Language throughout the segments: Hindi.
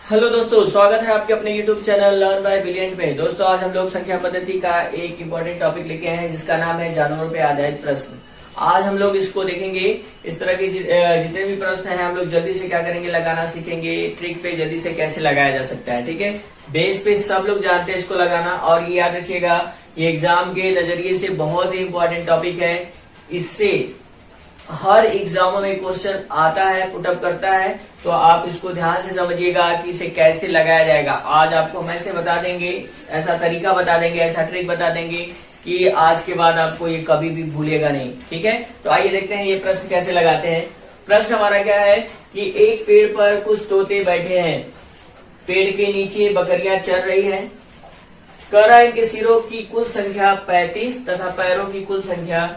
हेलो दोस्तों, स्वागत है आपके अपने YouTube channel learn by brilliant में। दोस्तों, आज हम लोग संख्या पद्धति का एक इम्पोर्टेंट टॉपिक लेके आए हैं जिसका नाम है जानवरों पे आधारित प्रश्न। आज हम लोग इसको देखेंगे। इस तरह के जितने भी प्रश्न हैं हम लोग जल्दी से क्या करेंगे, लगाना सीखेंगे। ट्रिक पे जल्दी से कैसे लगाया जा सकता है, ठीक है। बेस पे सब लोग जानते हैं इसको लगाना, और ये याद रखिएगा ये एग्जाम के नजरिए से बहुत ही इम्पोर्टेंट टॉपिक है। इससे हर एग्जामों में क्वेश्चन आता है, पुटअप करता है, तो आप इसको ध्यान से समझिएगा कि इसे कैसे लगाया जाएगा। आज आपको हम ऐसे बता देंगे, ऐसा तरीका बता देंगे, ऐसा ट्रिक बता देंगे कि आज के बाद आपको ये कभी भी भूलेगा नहीं, ठीक है। तो आइए देखते हैं ये प्रश्न कैसे लगाते हैं। प्रश्न हमारा क्या है कि एक पेड़ पर कुछ तोते बैठे हैं, पेड़ के नीचे बकरियां चर रही हैं। करा इनके सिरों की कुल संख्या 35 तथा पैरों की कुल संख्या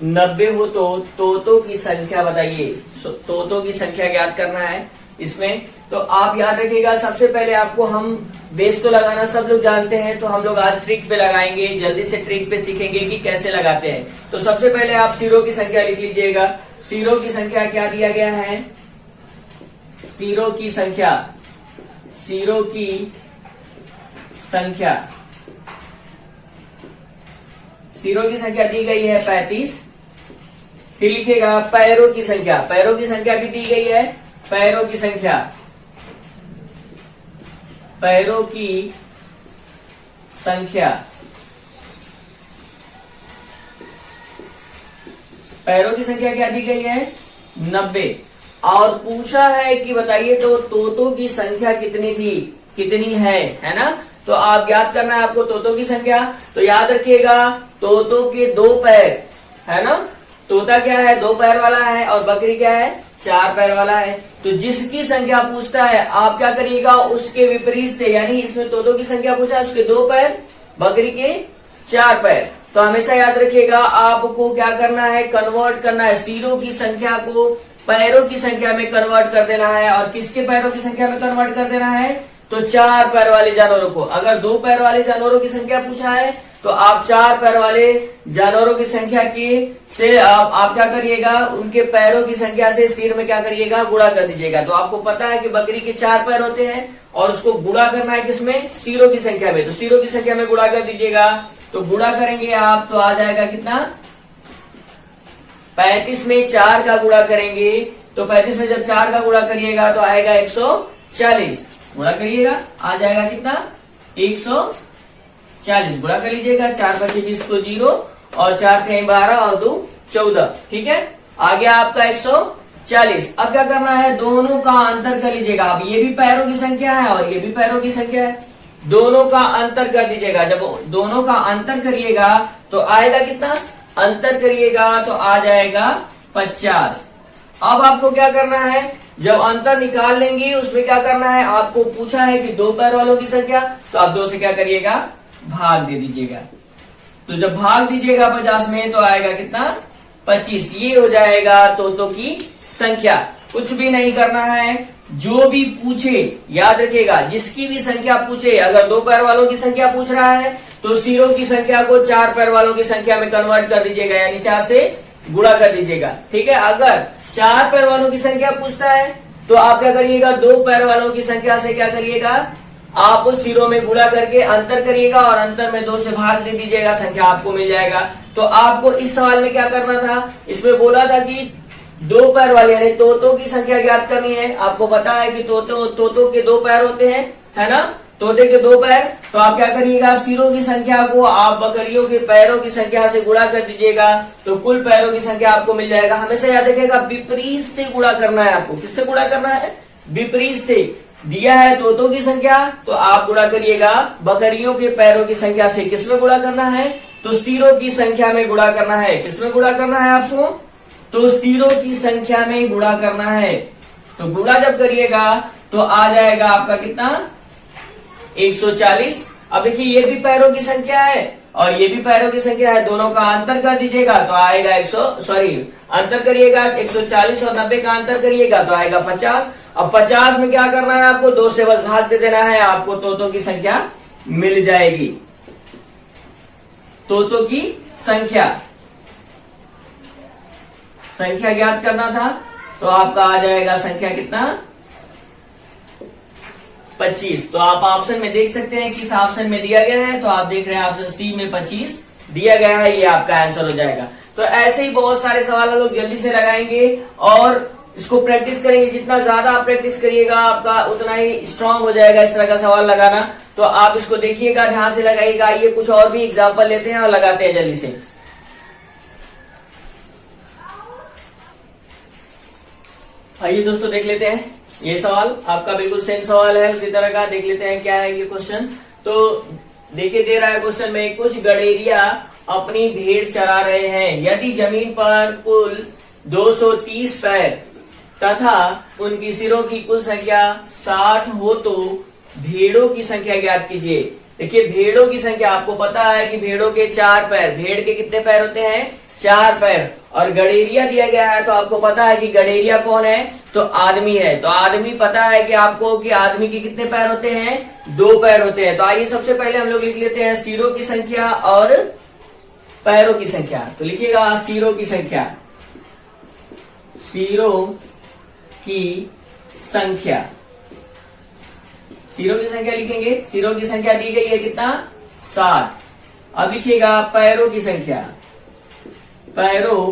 90 हो तो तोतों की संख्या बताइए। तोतों की संख्या ज्ञात करना है इसमें। तो आप याद रखिएगा, सबसे पहले आपको हम बेस तो लगाना सब लोग जानते हैं, तो हम लोग आज ट्रिक पे लगाएंगे। जल्दी से ट्रिक पे सीखेंगे कि कैसे लगाते हैं। तो सबसे पहले आप सिरों की संख्या लिख लीजिएगा। सिरों की संख्या क्या दिया गया है, सिरों की संख्या, सिरों की संख्या, सिरों की संख्या दी गई है 35। फिर लिखेगा पैरों की संख्या, पैरों की संख्या भी दी गई है। पैरों की संख्या, पैरों की संख्या, पैरों की संख्या क्या दी गई है 90। और पूछा है कि बताइए तो तोतों की संख्या कितनी थी, कितनी है ना। तो आप याद करना है आपको तोतों की संख्या। तो याद रखिएगा तोतों के 2 पैर है ना। तोता क्या है, 2 पैर वाला है, और बकरी क्या है, 4 पैर वाला है। तो जिसकी संख्या पूछता है आप क्या करिएगा, उसके विपरीत से, यानी इसमें तोतों की संख्या पूछा है, उसके 2 पैर, बकरी के 4 पैर। तो हमेशा याद रखिएगा आपको क्या करना है, कन्वर्ट करना है। सिरों की संख्या को पैरों की संख्या में कन्वर्ट कर देना है। और किसके पैरों की संख्या में कन्वर्ट कर देना है, तो 4 पैर वाले जानवरों को। अगर 2 पैर वाले जानवरों की संख्या पूछा है तो आप 4 पैर वाले जानवरों की संख्या की से आप क्या करिएगा, उनके पैरों की संख्या से सिर में क्या करिएगा, गुणा कर दीजिएगा। तो आपको पता है कि बकरी के 4 पैर होते हैं और उसको गुणा करना है किसमें, सिरों की संख्या में। तो सिरों की संख्या में गुणा कर दीजिएगा। तो गुणा करेंगे आप तो आ जाएगा कितना, 35 में 4 का गुणा करेंगे तो 35 में जब 4 का गुणा करिएगा तो आएगा 140। गुणा करिएगा, आ जाएगा कितना 140। गुणा कर लीजिएगा, 4 5 20 तो 0, और 4 3 12 और 2 14, ठीक है। आ गया आपका 140। अब क्या करना है, दोनों का अंतर कर लीजिएगा। अब ये भी पैरों की संख्या है और ये भी पैरों की संख्या है, दोनों का अंतर कर दीजिएगा। जब दोनों का अंतर करिएगा तो आएगा कितना, अंतर करिएगा तो आ जाएगा 50। अब आपको क्या करना है, जब अंतर निकाल लेंगे उसमें क्या करना है, आपको पूछा है कि 2 पैर वालों की संख्या, तो आप 2 से क्या करिएगा, भाग दे दीजिएगा। तो जब भाग दीजिएगा 50 में तो आएगा कितना, 25। ये हो जाएगा तोतों की संख्या। कुछ भी नहीं करना है, जो भी पूछे याद रखिएगा, जिसकी भी संख्या पूछे, अगर 2 पैर वालों की संख्या पूछ रहा है तो सिरों की संख्या को 4 पैर वालों की संख्या में कन्वर्ट कर दीजिएगा, यानी 4 से गुणा कर दीजिएगा, ठीक है। अगर 4 पैर वालों की संख्या पूछता है तो आप क्या करिएगा, 2 पैर वालों की संख्या से क्या करिएगा, आप उस सिरों में गुणा करके अंतर करिएगा और अंतर में 2 से भाग दे दीजिएगा, संख्या आपको मिल जाएगा। तो आपको इस सवाल में क्या करना था, इसमें बोला था कि 2 पैर वाले यानी तोतों की संख्या ज्ञात करनी है। आपको पता है कि तोतों के 2 पैर होते हैं, है ना, तोते के 2 पैर। तो आप क्या करिएगा, सिरों की संख्या को आप बकरियों के पैरों की संख्या से गुणा कर दीजिएगा, तो कुल पैरों की संख्या आपको मिल जाएगा। हमेशा याद रखिएगा विपरीत से गुणा करना है आपको। किससे गुणा करना है, विपरीत से। दिया है तोतों की संख्या तो आप गुणा करिएगा बकरियों के पैरों की संख्या से। किसमें गुणा करना है, तो सिरों की संख्या में गुणा करना है। किसमें गुणा करना है आपको, तो सिरों की संख्या में गुणा करना है। तो गुणा जब करिएगा तो आ जाएगा आपका कितना, 140। अब देखिए ये भी पैरों की संख्या है और ये भी पैरों की संख्या है, दोनों का अंतर कर दीजिएगा तो आएगा अंतर करिएगा 140 और 90 का अंतर करिएगा तो आएगा 50। अब 50 में क्या करना है आपको, 2 से बस भाग दे देना है, आपको तोतों की संख्या मिल जाएगी। तोतों की संख्या ज्ञात करना था तो आपका आ जाएगा संख्या कितना, 25। तो आप ऑप्शन में देख सकते हैं किस ऑप्शन में दिया गया है, तो आप देख रहे हैं ऑप्शन सी में 25 दिया गया है, ये आपका आंसर हो जाएगा। तो ऐसे ही बहुत सारे सवाल लोग जल्दी से लगाएंगे और इसको प्रैक्टिस करेंगे। जितना ज्यादा आप प्रैक्टिस करिएगा आपका उतना ही स्ट्रांग हो जाएगा इस तरह का सवाल लगाना। तो आप इसको देखिएगा, ध्यान से लगाइएगा। ये कुछ और भी एग्जाम्पल लेते हैं और लगाते हैं जल्दी से। आइए दोस्तों देख लेते हैं ये सवाल, आपका बिल्कुल सेम सवाल है उसी तरह का। देख लेते हैं क्या है ये क्वेश्चन। तो देखिए दे रहा है क्वेश्चन में, कुछ गडेरिया अपनी भेड़ चरा रहे हैं। यदि जमीन पर कुल 230 पैर तथा उनकी सिरों की कुल संख्या 60 हो तो भेड़ों की संख्या ज्ञात कीजिए। देखिए भेड़ों की संख्या आपको पता है कि भेड़ों के 4 पैर, भेड़ के कितने पैर होते हैं 4 पैर, और गडेरिया दिया गया है तो आपको पता है कि गडेरिया कौन है, तो आदमी है। तो आदमी पता है कि आपको कि आदमी के कितने पैर होते हैं 2 पैर होते हैं। तो आइए सबसे पहले हम लोग लिख लेते हैं सिरों की संख्या और पैरों की संख्या। तो लिखिएगा सिरों की संख्या, सिरों की संख्या, सिरों की संख्या लिखेंगे। सिरों की संख्या दी गई है कितना 60। अब लिखिएगा पैरों की संख्या, पैरों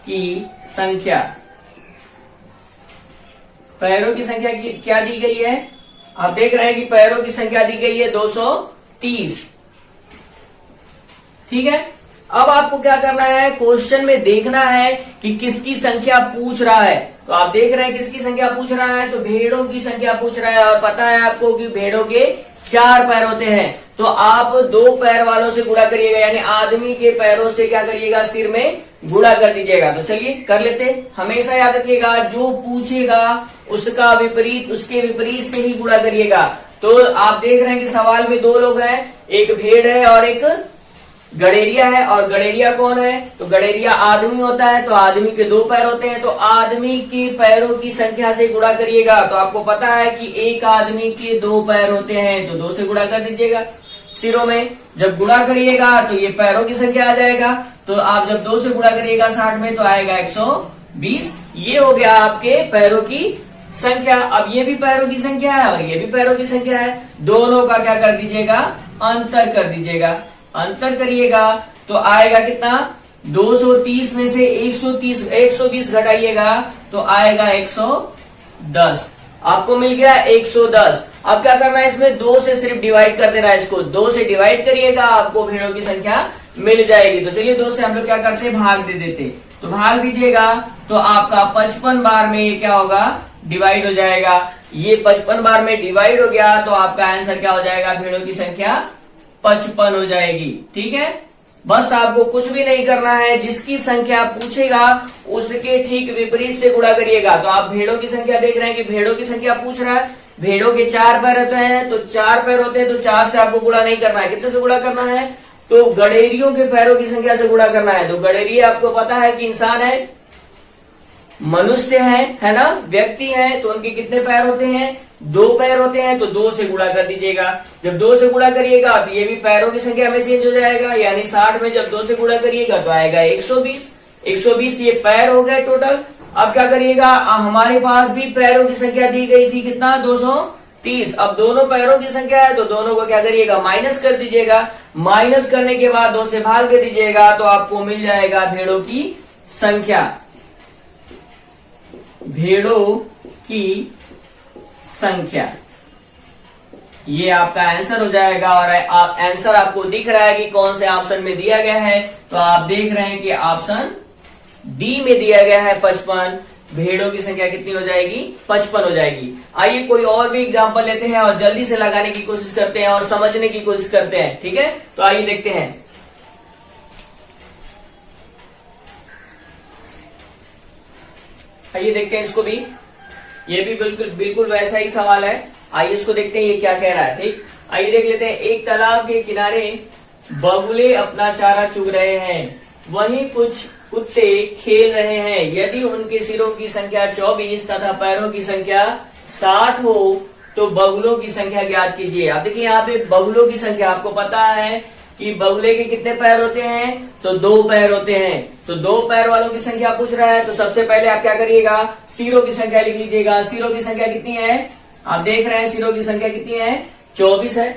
की संख्या, पैरों की संख्या की क्या दी गई है, आप देख रहे हैं कि पैरों की संख्या दी गई है 230। ठीक है। अब आपको क्या करना है, क्वेश्चन में देखना है कि किसकी संख्या पूछ रहा है। तो आप देख रहे हैं किसकी संख्या पूछ रहा है, तो भेड़ों की संख्या पूछ रहा है। और पता है आपको कि भेड़ों के 4 पैर होते हैं। तो आप 2 पैर वालों से गुणा करिएगा, यानी आदमी के पैरों से क्या करिएगा, सिर में गुणा कर दीजिएगा। तो चलिए कर लेते। हमेशा याद रखिएगा जो पूछेगा उसका विपरीत, उसके विपरीत से ही गुणा करिएगा। तो आप देख रहे हैं कि सवाल में 2 लोग हैं, एक भेड़ है और एक गडेरिया है। और गडेरिया कौन है, तो गडेरिया आदमी होता है। तो आदमी के 2 पैर होते हैं, तो आदमी के पैरों की संख्या से गुणा करिएगा। तो आपको पता है कि एक आदमी के 2 पैर होते हैं, तो 2 से गुणा कर दीजिएगा। सिरों में जब गुणा करिएगा तो ये पैरों की संख्या आ जाएगा। तो आप जब 2 से गुणा करिएगा 60 में तो आएगा 120। ये हो गया आपके पैरों की संख्या। अब ये भी पैरों की संख्या है और ये भी पैरों की संख्या है, दोनों का क्या कर दीजिएगा, अंतर कर दीजिएगा। अंतर करिएगा तो आएगा कितना, 230 में से 120 घटाइएगा तो आएगा 110। आपको मिल गया 110। अब क्या करना है, इसमें 2 से सिर्फ डिवाइड कर देना है। इसको 2 से डिवाइड करिएगा, आपको भेड़ों की संख्या मिल जाएगी। तो चलिए 2 से हम लोग क्या करते हैं, भाग दे देते। तो भाग दीजिएगा तो आपका 55 बार में ये क्या होगा, डिवाइड हो जाएगा। ये 55 बार में डिवाइड हो गया तो आपका आंसर क्या हो जाएगा, भेड़ों की संख्या 55 हो जाएगी। ठीक है, बस आपको कुछ भी नहीं करना है, जिसकी संख्या पूछेगा उसके ठीक विपरीत से गुणा करिएगा। तो आप भेड़ों की संख्या देख रहे हैं कि भेड़ों की संख्या पूछ रहा है, भेड़ों के 4 पैर होते हैं, तो 4 पैर होते हैं, तो 4 से आपको गुणा नहीं करना है। कितने से गुणा करना है, तो गडेरियों के पैरों की संख्या से गुणा करना है। तो गडेरिया आपको पता है कि इंसान है, मनुष्य है ना, व्यक्ति है। तो उनके कितने पैर होते हैं, 2 पैर होते हैं, तो 2 से गुणा कर दीजिएगा। जब 2 से गुणा करिएगा तो ये भी पैरों की संख्या में चेंज हो जाएगा, यानी 60 में जब 2 से गुणा करिएगा तो आएगा 120। 120 ये पैर हो गए टोटल। अब क्या करिएगा, हमारे पास भी पैरों की संख्या दी गई थी कितना, 230। अब दोनों पैरों की संख्या है तो दोनों को क्या करिएगा, माइनस कर दीजिएगा। माइनस करने के बाद 2 से भाग दे दीजिएगा तो आपको मिल जाएगा भेड़ों की संख्या, भेड़ों की संख्या। ये आपका आंसर हो जाएगा। और आंसर आपको दिख रहा है कि कौन से ऑप्शन में दिया गया है, तो आप देख रहे हैं कि ऑप्शन डी में दिया गया है 55। भेड़ों की संख्या कितनी हो जाएगी, 55 हो जाएगी। आइए कोई और भी एग्जांपल लेते हैं और जल्दी से लगाने की कोशिश करते हैं और समझने की कोशिश करते हैं। ठीक है, तो आइए देखते हैं। आइए देखते हैं इसको भी, ये भी बिल्कुल वैसा ही सवाल है। आइए इसको देखते हैं ये क्या कह रहा है। ठीक, आइए देख लेते हैं। एक तालाब के किनारे बगुले अपना चारा चुग रहे हैं, वहीं कुछ कुत्ते खेल रहे हैं। यदि उनके सिरों की संख्या 24 तथा पैरों की संख्या 60 हो तो बगुलों की संख्या ज्ञात कीजिए। अब देखिए यहाँ पे बगुलों की संख्या आपको पता है कि बगुले के कितने पैर होते हैं, तो 2 पैर होते हैं। तो 2 पैर वालों की संख्या पूछ रहा है, तो सबसे पहले आप क्या करिएगा, सिरों की संख्या लिख लीजिएगा। सिरों की संख्या कितनी है, आप देख रहे हैं सिरों की संख्या कितनी है, 24 है।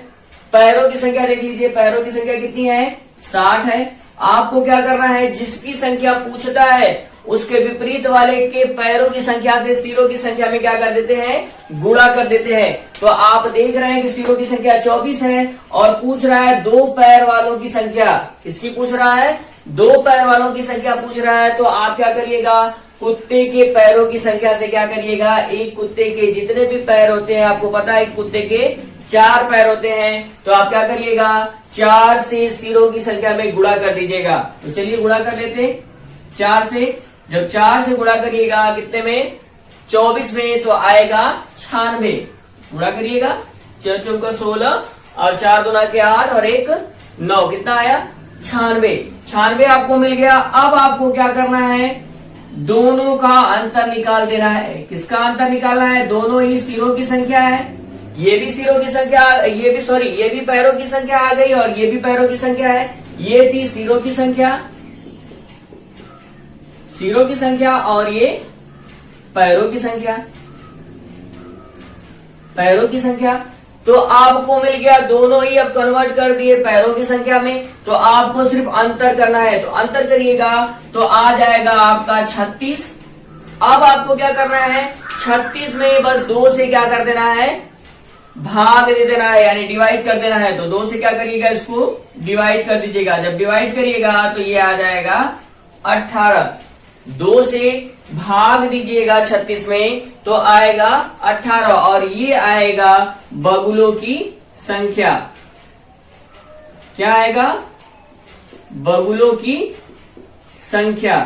पैरों की संख्या देख लीजिए, पैरों की संख्या कितनी है, 60 है। आपको क्या करना है, जिसकी संख्या पूछता है उसके विपरीत वाले के पैरों की संख्या से सिरों की संख्या में क्या कर देते हैं, गुणा कर देते हैं। तो आप देख रहे हैं कि सिरों की संख्या 24 है और पूछ रहा है दो पैर वालों की संख्या। किसकी पूछ रहा है, दो पैर वालों की संख्या पूछ रहा है। तो आप क्या करिएगा, कुत्ते के पैरों की संख्या से क्या करिएगा, एक कुत्ते के जितने भी पैर होते हैं, आपको पता है एक कुत्ते के 4 पैर होते हैं, तो आप क्या करिएगा, 4 से सिरों की संख्या में गुणा कर दीजिएगा। तो चलिए गुणा कर लेते हैं 4 से। जब 4 से गुणा करिएगा कितने में, 24 में, तो आएगा 96। गुणा करिएगा, 4 चौका 16 और 4 दूना के 8 और 1 9, कितना आया, 96। 96 आपको मिल गया। अब आपको क्या करना है, दोनों का अंतर निकाल देना है। किसका अंतर निकालना है, दोनों ही सिरों की संख्या है। ये भी सिरों की संख्या, ये भी पैरों की संख्या आ गई और ये भी पैरों की संख्या है। ये थी सिरों की संख्या, सिरों की संख्या, और ये पैरों की संख्या, पैरों की संख्या। तो आपको मिल गया, दोनों ही अब कन्वर्ट कर दिए पैरों की संख्या में। तो आपको सिर्फ अंतर करना है, तो अंतर करिएगा तो आ जाएगा आपका 36। अब आपको क्या करना है, 36 में बस 2 से क्या कर देना है, भाग दे देना है, यानी डिवाइड कर देना है। तो 2 से क्या करिएगा, इसको डिवाइड कर दीजिएगा। जब डिवाइड करिएगा तो ये आ जाएगा 18। 2 से भाग दीजिएगा 36 में तो आएगा 18, और ये आएगा बगुलों की संख्या। क्या आएगा, बगुलों की संख्या,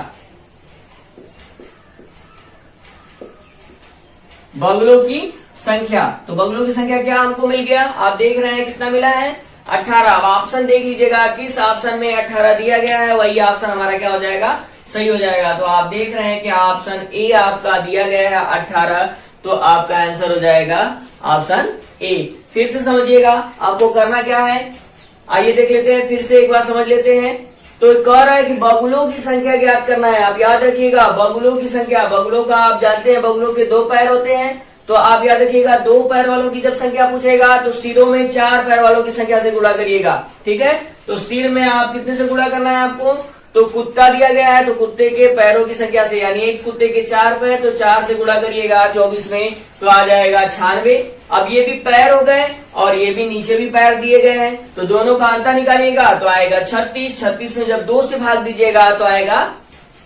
बगुलों की संख्या। तो बगुलों की संख्या क्या हमको मिल गया, आप देख रहे हैं कितना मिला है, 18। अब ऑप्शन देख लीजिएगा, किस ऑप्शन में 18 दिया गया है, वही ऑप्शन हमारा क्या हो जाएगा, सही हो जाएगा। तो आप देख रहे हैं कि ऑप्शन ए आपका दिया गया है 18, तो आपका आंसर हो जाएगा ऑप्शन ए। फिर से समझिएगा आपको करना क्या है, आइए देख लेते हैं, फिर से एक बार समझ लेते हैं। तो कह रहा है कि बगुलों की संख्या ज्ञात करना है। आप याद रखिएगा, बगुलों की संख्या, बगुलों का आप जानते हैं बगुलों के 2 पैर होते हैं। तो आप याद रखिएगा, 2 पैर वालों की जब संख्या पूछेगा तो सिरों में 4 पैर वालों की संख्या से गुणा करिएगा, ठीक है। तो सिर में आप कितने से गुणा करना है आपको, तो कुत्ता दिया गया है तो कुत्ते के पैरों की संख्या से, यानी एक कुत्ते के 4 पैर, तो 4 से गुणा करिएगा 24 में तो आ जाएगा 96। अब ये भी पैर हो गए और ये भी नीचे भी पैर दिए गए हैं, तो दोनों का अंतर निकालिएगा तो आएगा 36। 36 में जब 2 से भाग दीजिएगा तो आएगा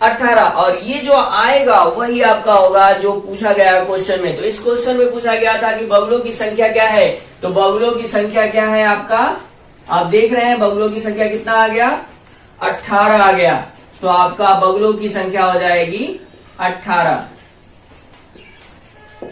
18, और ये जो आएगा वही आपका होगा जो पूछा गया क्वेश्चन में। तो इस क्वेश्चन में पूछा गया था कि बगुलों की संख्या क्या है, तो बगुलों की संख्या क्या है आपका, आप देख रहे हैं बगुलों की संख्या कितना आ गया, 18 आ गया। तो आपका बगुलों की संख्या हो जाएगी 18।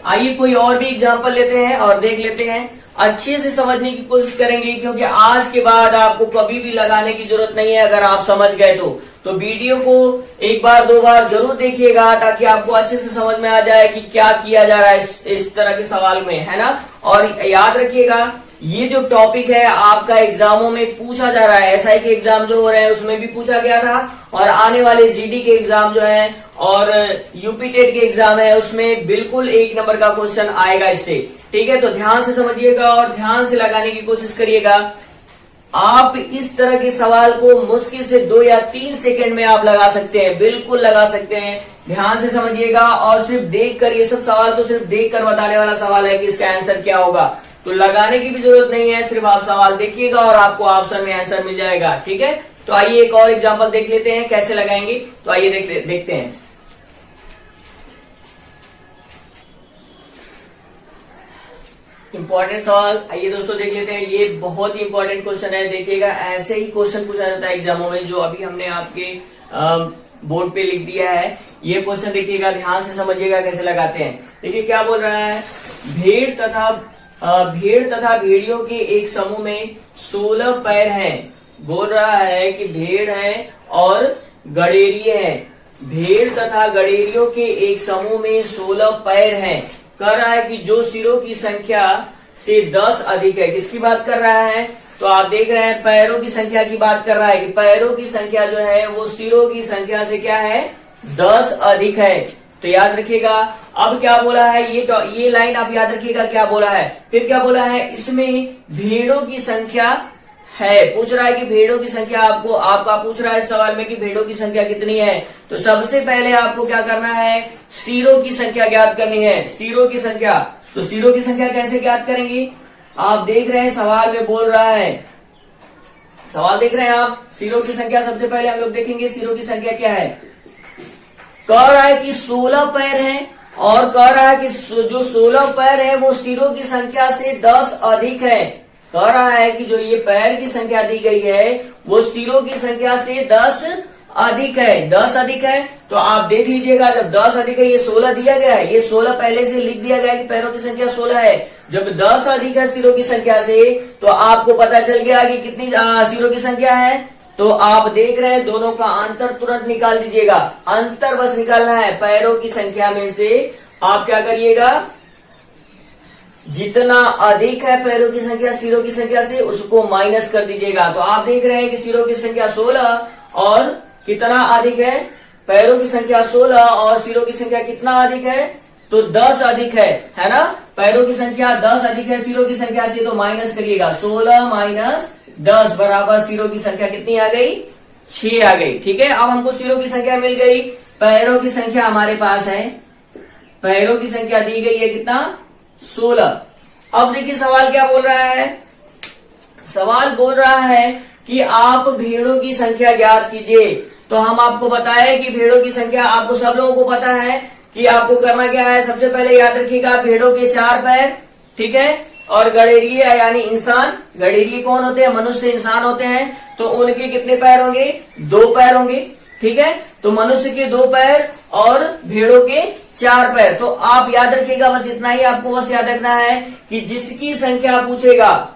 आइए कोई और भी एग्जांपल लेते हैं और देख लेते हैं, अच्छे से समझने की कोशिश करेंगे, क्योंकि आज के बाद आपको कभी भी लगाने की जरूरत नहीं है अगर आप समझ गए तो वीडियो को एक बार 2 बार जरूर देखिएगा ताकि आपको अच्छे से समझ में आ जाए कि क्या किया जा रहा है इस तरह के सवाल में, है ना। और याद रखिएगा, ये जो टॉपिक है आपका एग्जामों में पूछा जा रहा है, एसआई के एग्जाम जो हो रहे हैं उसमें भी पूछा गया था, और आने वाले जीडी के एग्जाम जो है और यूपी टेट के एग्जाम है उसमें बिल्कुल 1 नंबर का क्वेश्चन आएगा इससे, ठीक है। तो ध्यान से समझिएगा और ध्यान से लगाने की कोशिश करिएगा। आप इस तरह के सवाल को मुश्किल से 2 या 3 सेकंड में आप लगा सकते हैं, बिल्कुल लगा सकते हैं। ध्यान से समझिएगा और सिर्फ देख कर, ये सब सवाल तो सिर्फ देख कर बताने वाला सवाल है कि इसका आंसर क्या होगा, तो लगाने की भी जरूरत नहीं है, सिर्फ आप सवाल देखिएगा और आपको ऑप्शन में आंसर मिल जाएगा, ठीक है। तो आइए एक और एग्जांपल देख लेते हैं कैसे लगाएंगे, तो आइए देखते हैं। इंपॉर्टेंट सवाल, आइए दोस्तों देख लेते हैं। ये बहुत ही इंपॉर्टेंट क्वेश्चन है, देखिएगा ऐसे ही क्वेश्चन पूछा जाता है एग्जामों में, जो अभी हमने आपके बोर्ड पे लिख दिया है। ये क्वेश्चन देखिएगा, ध्यान से समझिएगा कैसे लगाते हैं। देखिए क्या बोल रहा है, भेड़ तथा भेड़ियों के एक समूह में 16 पैर हैं। बोल रहा है कि भेड़ है और गडेरिये हैं। भेड़ तथा गडेरियों के एक समूह में 16 पैर हैं। कह रहा है कि जो सिरों की संख्या से 10 अधिक है। किसकी बात कर रहा है, तो आप देख रहे हैं पैरों की संख्या की बात कर रहा है कि पैरों की संख्या जो है वो सिरों की संख्या से क्या है, 10 अधिक है। तो याद रखिएगा। अब क्या बोला है, ये लाइन आप याद रखिएगा क्या बोला है। फिर क्या बोला है, इसमें भेड़ों की संख्या है, पूछ रहा है कि भेड़ों की संख्या आपका पूछ रहा है इस सवाल में कि भेड़ों की संख्या कितनी है। तो सबसे पहले आपको क्या करना है, सिरों की संख्या ज्ञात करनी है, सिरों की संख्या। तो सिरों की संख्या कैसे ज्ञात करेंगे, आप देख रहे हैं सवाल में बोल रहा है, सवाल देख रहे हैं आप। सिरों की संख्या सबसे पहले हम लोग देखेंगे सिरों की संख्या क्या है। कह रहा है कि 16 पैर हैं और कह रहा है कि जो 16 पैर है वो सिरों की संख्या से 10 अधिक है। कह रहा है कि जो ये पैर की संख्या दी गई है वो सिरों की संख्या से 10 अधिक है, 10 अधिक है। तो आप देख लीजिएगा, जब 10 अधिक है, ये 16 दिया गया है, ये 16 पहले से लिख दिया गया है कि पैरों की संख्या 16 है। जब 10 अधिक है सिरों की संख्या से, तो आपको पता चल गया कि कितनी सिरों की संख्या है। तो आप देख रहे हैं दोनों का अंतर तुरंत निकाल दीजिएगा, अंतर बस निकालना है। पैरों की संख्या में से आप क्या करिएगा, जितना अधिक है पैरों की संख्या सिरों की संख्या से, उसको माइनस कर दीजिएगा। तो आप देख रहे हैं कि सिरों की संख्या 16 और कितना अधिक है, पैरों की संख्या 16 और सिरों की संख्या कितना अधिक है, तो 10 अधिक है ना। पैरों की संख्या 10 अधिक है सिरों की संख्या से, तो माइनस करिएगा, 16 माइनस 10 बराबर सिरों की संख्या कितनी आ गई, 6 आ गई। ठीक है, अब हमको सिरों की संख्या मिल गई, पैरों की संख्या हमारे पास है, पैरों की संख्या दी गई है कितना, 16। अब देखिए सवाल क्या बोल रहा है, सवाल बोल रहा है कि आप भेड़ों की संख्या ज्ञात कीजिए। तो हम आपको बताएं कि भेड़ों की संख्या आपको सब लोगों को पता है कि आपको करना क्या है। सबसे पहले याद रखिएगा भेड़ों के 4 पैर, ठीक है, और गडेरिये यानी इंसान, गडेरिये कौन होते हैं, मनुष्य इंसान होते हैं, तो उनके कितने पैर होंगे, 2 पैर होंगे। ठीक है, तो मनुष्य के 2 पैर और भेड़ों के 4 पैर। तो आप याद रखिएगा, बस इतना ही आपको बस याद रखना है कि जिसकी संख्या पूछेगा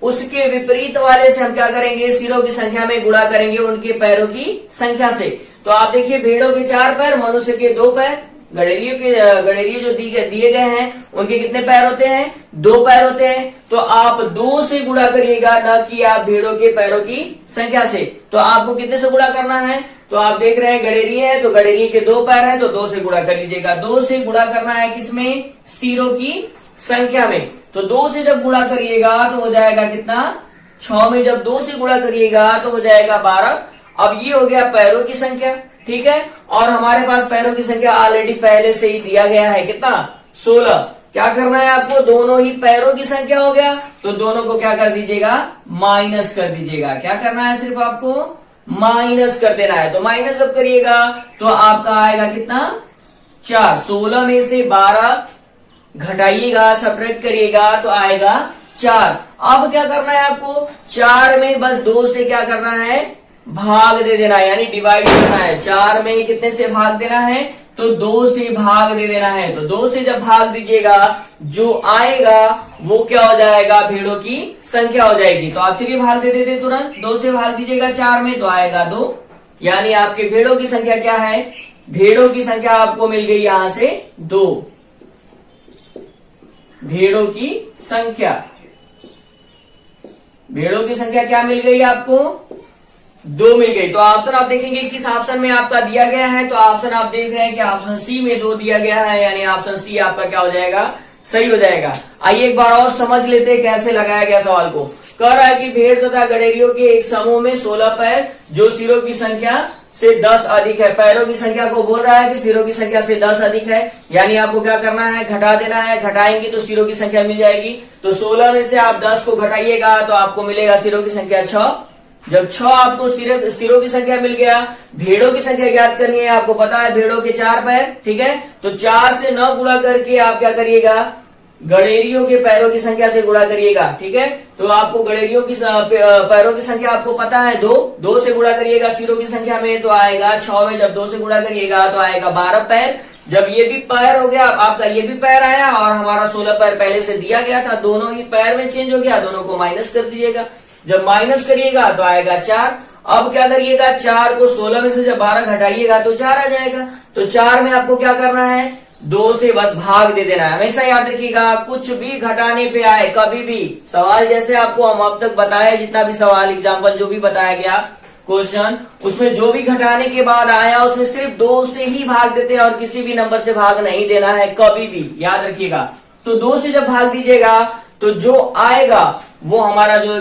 उसके विपरीत वाले से हम क्या करेंगे, सिरों की संख्या में गुणा करेंगे उनके पैरों की संख्या से। तो आप देखिए भेड़ों के 4 पैर, मनुष्य के 2 पैर, गडेरिये जो दिए गए हैं उनके कितने पैर होते हैं, 2 पैर होते हैं। तो आप 2 से गुणा करिएगा, न कि आप भेड़ों के पैरों की संख्या से। तो आपको कितने से गुणा करना है, तो आप देख रहे हैं गडेरिये है, तो गडेरिये के 2 पैर है, तो 2 से गुणा कर लीजिएगा। 2 से गुणा करना है किसमें, सिरों की संख्या में। तो 2 से जब गुणा करिएगा तो हो जाएगा कितना, 6 में जब 2 से गुणा करिएगा तो हो जाएगा 12। अब ये हो गया पैरों की संख्या, ठीक है, और हमारे पास पैरों की संख्या ऑलरेडी पहले से ही दिया गया है कितना, 16। क्या करना है आपको, दोनों ही पैरों की संख्या हो गया, तो दोनों को क्या कर दीजिएगा, माइनस कर दीजिएगा। क्या करना है, सिर्फ आपको माइनस कर देना है। तो माइनस जब करिएगा तो आपका आएगा कितना, 4। 16 में से 12 घटाइएगा, सब्ट्रैक्ट करिएगा तो आएगा 4। अब क्या करना है आपको, 4 में बस 2 से क्या करना है, भाग दे देना है, यानी डिवाइड करना है। 4 में कितने से भाग देना है, तो 2 से भाग दे देना है। तो 2 से जब भाग दीजिएगा जो आएगा वो क्या हो जाएगा, भेड़ों की संख्या हो जाएगी। तो आप चलिए भाग दे देते तुरंत, 2 से भाग दीजिएगा 4 में तो आएगा 2, यानी आपके भेड़ों की संख्या क्या है, भेड़ों की संख्या आपको मिल गई यहां से 2। भेड़ों की संख्या, भेड़ों की संख्या क्या मिल गई आपको, 2 मिल गई। तो ऑप्शन आप देखेंगे किस ऑप्शन में आपका दिया गया है, तो ऑप्शन आप देख रहे हैं कि ऑप्शन सी में 2 दिया गया है, यानी ऑप्शन सी आपका क्या हो जाएगा, सही हो जाएगा। आइए एक बार और समझ लेते हैं कैसे लगाया गया सवाल को। कह रहा है कि भेड़ तथा गडेरियों के एक समूह में 16 पैर जो सिरों की संख्या से 10 अधिक है। पैरों की संख्या को बोल रहा है कि सिरों की संख्या से 10 अधिक है, यानी आपको क्या करना है, घटा देना है। घटाएंगे तो सिरों की संख्या मिल जाएगी। तो 16 में से आप 10 को घटाइएगा तो आपको मिलेगा सिरों की संख्या 6। जब 6 आपको सिरों की संख्या मिल गया, भेड़ों की संख्या ज्ञात करनी है। आपको पता है भेड़ों के 4 पैर, ठीक है, तो 4 से 9 गुणा करके आप क्या करिएगा, गडेरियों के पैरों की संख्या से गुणा करिएगा। ठीक है, तो आपको गडेरियों की पैरों की संख्या आपको पता है 2 से गुणा करिएगा सिरों की संख्या में तो आएगा 6 में जब 2 से गुणा करिएगा तो आएगा 12 पैर। जब ये भी पैर हो गया, आपका ये भी पैर आया और हमारा 16 पैर पहले से दिया गया था, दोनों ही पैर में चेंज हो गया, दोनों को माइनस कर दीजिएगा। जब माइनस करिएगा तो आएगा 4। अब क्या करिएगा, 4 को 16 में से जब 12 घटाइएगा तो 4 आ जाएगा। तो 4 में आपको क्या करना है, 2 से बस भाग दे देना है। हमेशा याद रखिएगा, कुछ भी घटाने पे आए, कभी भी सवाल जैसे आपको हम अब तक बताए, जितना भी सवाल एग्जाम्पल जो भी बताया गया, क्वेश्चन, उसमें जो भी घटाने के बाद आया उसमें सिर्फ 2 से ही भाग देते हैं और किसी भी नंबर से भाग नहीं देना है कभी भी, याद रखिएगा। तो 2 से जब भाग दीजिएगा तो जो आएगा वो हमारा जो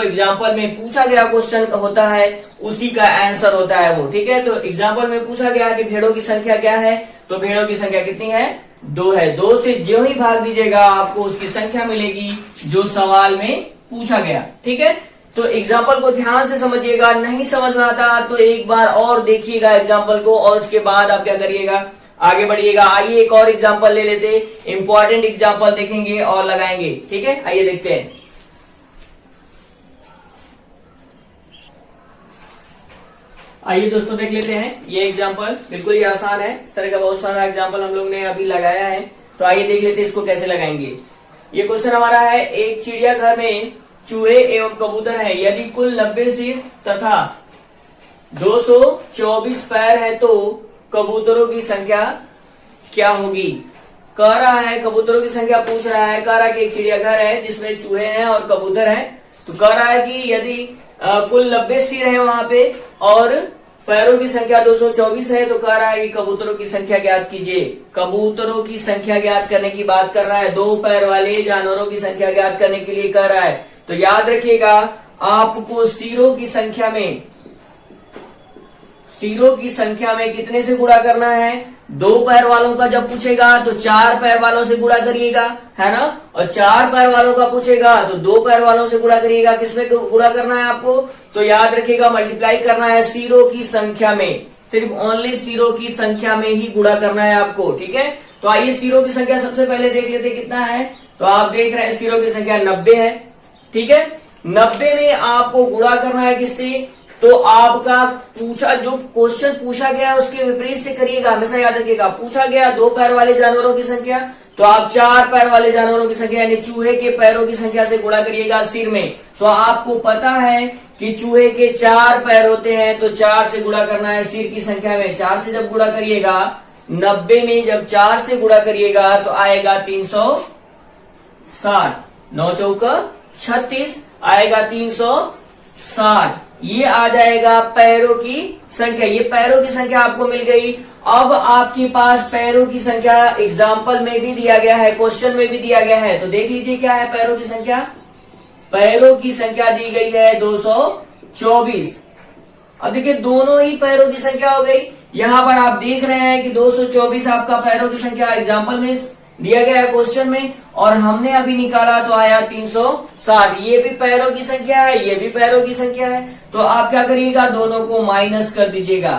एग्जाम्पल में पूछा गया क्वेश्चन होता है उसी का आंसर होता है वो, ठीक है। तो एग्जाम्पल में पूछा गया कि भेड़ों की संख्या क्या है, तो भेड़ों की संख्या कितनी है, 2 है। 2 से जो ही भाग दीजिएगा आपको उसकी संख्या मिलेगी जो सवाल में पूछा गया, ठीक है। तो एग्जाम्पल को ध्यान से समझिएगा, नहीं समझ में आता तो एक बार और देखिएगा एग्जाम्पल को और उसके बाद आप क्या करिएगा, आगे बढ़िएगा। आइए एक और एग्जाम्पल ले लेते, इंपॉर्टेंट एग्जाम्पल देखेंगे और लगाएंगे, ठीक है। आइए देखते हैं। आइए दोस्तों देख लेते हैं ये एग्जाम्पल, बिल्कुल ही आसान है। इस तरह का बहुत सारा एग्जाम्पल हम लोग ने अभी लगाया है, तो आइए देख लेते हैं इसको कैसे लगाएंगे। ये क्वेश्चन हमारा है, एक चिड़ियाघर में चूहे एवं कबूतर है, यदि कुल 90 सिर तथा 224 पैर है तो कबूतरों की संख्या क्या होगी। कह रहा है कबूतरों की संख्या पूछ रहा है, कह रहा है कि एक चिड़ियाघर है जिसमें चूहे हैं और कबूतर हैं, तो कह रहा है कि यदि कुल 90 सिर है वहां पे और पैरों की संख्या 224 है, तो कह रहा है कि कबूतरों की संख्या ज्ञात कीजिए। कबूतरों की संख्या ज्ञात करने की बात कर रहा है, 2 पैर वाले जानवरों की संख्या ज्ञात करने के लिए कह रहा है। तो याद रखिएगा आपको सिरों की संख्या में कितने से गुणा करना है, 2 पैर वालों का जब पूछेगा तो 4 पैर वालों से गुणा करिएगा, है ना। और 4 पैर वालों का पूछेगा तो 2 पैर वालों से गुणा करिएगा। किसमें गुणा करना है आपको, तो याद रखिएगा मल्टीप्लाई करना है सिरों की संख्या में, सिर्फ ओनली सिरों की संख्या में ही गुणा करना है आपको, ठीक है। तो आइए सिरों की संख्या सबसे पहले देख लेते कितना है। तो आप देख रहे हैं सिरों की संख्या 90 है, ठीक है। 90 में आपको गुणा करना है किससे, तो आपका जो क्वेश्चन पूछा गया उसके विपरीत से करिएगा, हमेशा याद रखिएगा। पूछा गया 2 पैर वाले जानवरों की संख्या, तो आप 4 पैर वाले जानवरों की संख्या यानी चूहे के पैरों की संख्या से गुणा करिएगा सिर में। तो आपको पता है कि चूहे के 4 पैर होते हैं, तो 4 से गुणा करना है सिर की संख्या में। 4 से जब गुणा करिएगा 90 में जब 4 से गुणा करिएगा तो आएगा 360, 9 चौका 36 आएगा 360, ये आ जाएगा पैरों की संख्या। ये पैरों की संख्या आपको मिल गई। अब आपके पास पैरों की संख्या एग्जाम्पल में भी दिया गया है, क्वेश्चन में भी दिया गया है, तो देख लीजिए क्या है पैरों की संख्या। पैरों की संख्या दी गई है 224। अब देखिए दोनों ही पैरों की संख्या हो गई। यहाँ पर आप देख रहे हैं कि 224 आपका पैरों की संख्या एग्जाम्पल में दिया गया है क्वेश्चन में, और हमने अभी निकाला तो आया 360। ये भी पैरों की संख्या है, ये भी पैरों की संख्या है। तो आप क्या करिएगा, दोनों को माइनस कर दीजिएगा।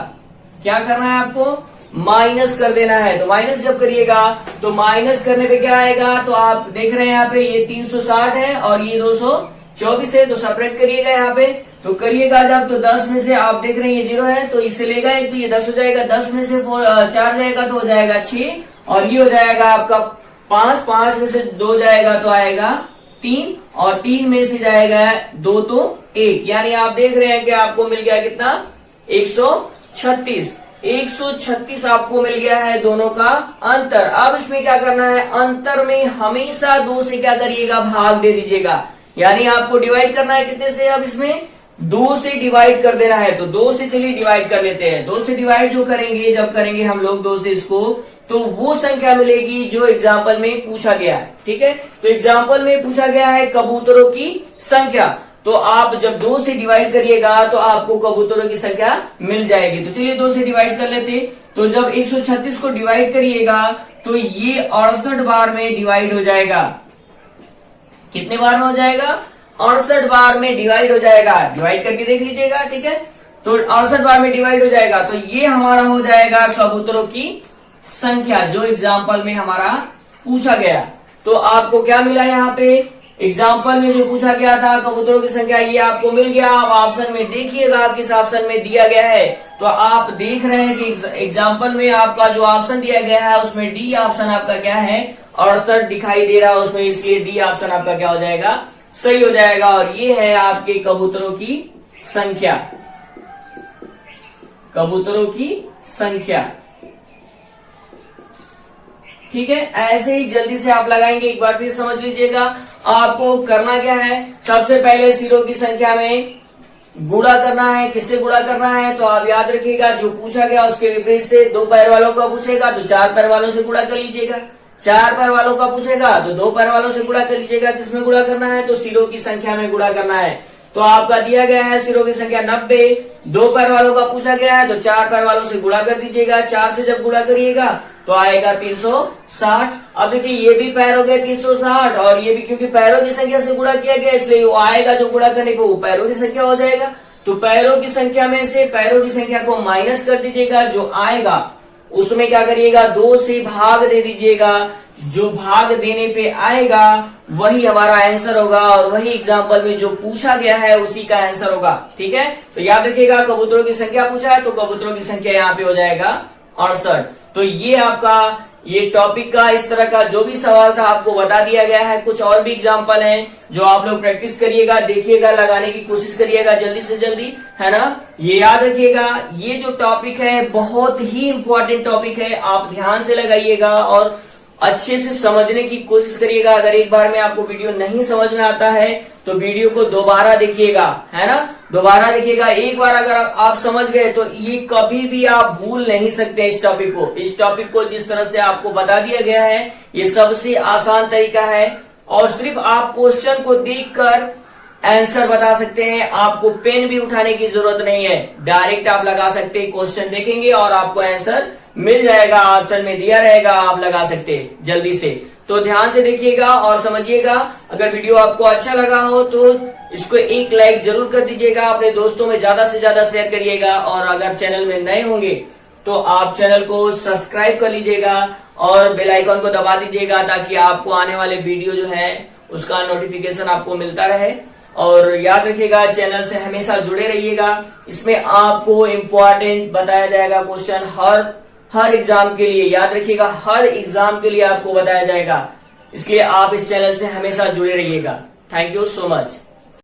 क्या करना है आपको, माइनस कर देना है। तो माइनस जब करिएगा तो माइनस करने पे क्या आएगा, तो आप देख रहे हैं यहाँ पे ये 360 है और ये 224 है, तो सेपरेट करिएगा यहाँ पे। तो करिएगा जब तो 10 में से आप देख रहे हैं ये 0 है तो इससे लेगा एक, तो ये 10 हो जाएगा। 10 में से 4 जाएगा तो हो जाएगा 6, और ये हो जाएगा आपका 5, 5 में से 2 जाएगा तो आएगा 3, और 3 में से जाएगा 2 तो 1, यानी आप देख रहे हैं कि आपको मिल गया कितना, 136। 136 आपको मिल गया है दोनों का अंतर। अब इसमें क्या करना है, अंतर में हमेशा 2 से क्या करिएगा, भाग दे दीजिएगा। यानी आपको डिवाइड करना है कितने से, अब इसमें 2 से डिवाइड कर देना है। तो 2 से चलिए डिवाइड कर लेते हैं। 2 से डिवाइड जो करेंगे, जब करेंगे हम लोग 2 से इसको, तो वो संख्या मिलेगी जो एग्जाम्पल में पूछा गया है, ठीक है। तो एग्जाम्पल में पूछा गया है कबूतरों की संख्या, तो आप जब 2 से डिवाइड करिएगा तो आपको कबूतरों की संख्या मिल जाएगी। तो चलिए 2 से डिवाइड कर लेते। तो जब 136 को डिवाइड करिएगा तो ये 68 बार में डिवाइड हो जाएगा। कितने बार में हो जाएगा, 68 बार में डिवाइड हो जाएगा। डिवाइड करके देख लीजिएगा, ठीक है। तो 68 बार में डिवाइड हो जाएगा, तो ये हमारा हो जाएगा कबूतरों की संख्या जो एग्जाम्पल में हमारा पूछा गया। तो आपको क्या मिला यहाँ पे, एग्जाम्पल में जो पूछा गया था कबूतरों की संख्या, ये आपको मिल गया। आप ऑप्शन में देखिएगा किस ऑप्शन में दिया गया है। तो आप देख रहे हैं कि एग्जाम्पल में आपका जो ऑप्शन दिया गया है उसमें डी ऑप्शन आपका क्या है, 68 दिखाई दे रहा है उसमें, इसलिए डी ऑप्शन आपका क्या हो जाएगा, सही हो जाएगा। और ये है आपके कबूतरों की संख्या, कबूतरों की संख्या, ठीक है। ऐसे ही जल्दी से आप लगाएंगे, एक बार फिर समझ लीजिएगा। आपको करना क्या है, सबसे पहले सिरों की संख्या में गुणा करना है। किससे गुणा करना है तो आप याद रखिएगा, जो पूछा गया उसके विपरीत से 2 पैर वालों का पूछेगा तो 4 पैर वालों से गुणा कर लीजिएगा, 4 पैर वालों का पूछेगा तो 2 पैर वालों से गुणा कर लीजिएगा। किसमें गुणा करना है तो सिरों की संख्या में गुणा करना है। तो आपका दिया गया है सिरों की संख्या 90, 2 पैर वालों का पूछा गया है तो 4 पैर वालों से गुणा कर दीजिएगा, 4 से जब गुणा करिएगा तो आएगा 360। अब देखिए ये भी पैर हो गए 360 और ये भी, क्योंकि पैरों की संख्या से गुणा किया गया इसलिए वो आएगा जो गुणा करने को वो पैरों की संख्या हो जाएगा। तो पैरों की संख्या में से पैरों की संख्या को माइनस कर दीजिएगा, जो आएगा उसमें क्या करिएगा 2 से भाग दे दीजिएगा, जो भाग देने पे आएगा वही हमारा आंसर होगा और वही एग्जाम्पल में जो पूछा गया है उसी का आंसर होगा। ठीक है, तो याद रखिएगा कबूतरों की संख्या पूछा है तो कबूतरों की संख्या यहाँ पे हो जाएगा 68। तो ये आपका ये टॉपिक का इस तरह का जो भी सवाल था आपको बता दिया गया है। कुछ और भी एग्जाम्पल हैं जो आप लोग प्रैक्टिस करिएगा, देखिएगा, लगाने की कोशिश करिएगा जल्दी से जल्दी, है ना। ये याद रखिएगा ये जो टॉपिक है बहुत ही इंपॉर्टेंट टॉपिक है, आप ध्यान से लगाइएगा और अच्छे से समझने की कोशिश करिएगा। अगर एक बार में आपको वीडियो नहीं समझ में आता है तो वीडियो को दोबारा देखिएगा, है ना, दोबारा देखिएगा। एक बार अगर आप समझ गए तो ये कभी भी आप भूल नहीं सकते इस टॉपिक को। इस टॉपिक को जिस तरह से आपको बता दिया गया है ये सबसे आसान तरीका है और सिर्फ आप क्वेश्चन को देखकर आंसर बता सकते हैं। आपको पेन भी उठाने की जरूरत नहीं है, डायरेक्ट आप लगा सकते हैं, क्वेश्चन देखेंगे और आपको आंसर मिल जाएगा, ऑप्शन में दिया रहेगा, आप लगा सकते हैं जल्दी से। तो ध्यान से देखिएगा और समझिएगा। अगर वीडियो आपको अच्छा लगा हो तो इसको एक लाइक जरूर कर दीजिएगा, अपने दोस्तों में ज्यादा से ज्यादा शेयर करिएगा और अगर चैनल में नए होंगे तो आप चैनल को सब्सक्राइब कर लीजिएगा और बेल आइकन को दबा दीजिएगा ताकि आपको आने वाले वीडियो जो है उसका नोटिफिकेशन आपको मिलता रहे। और याद रखिएगा चैनल से हमेशा जुड़े रहिएगा, इसमें आपको इम्पोर्टेंट बताया जाएगा क्वेश्चन हर एग्जाम के लिए। याद रखिएगा हर एग्जाम के लिए आपको बताया जाएगा, इसलिए आप इस चैनल से हमेशा जुड़े रहिएगा। Thank you so much.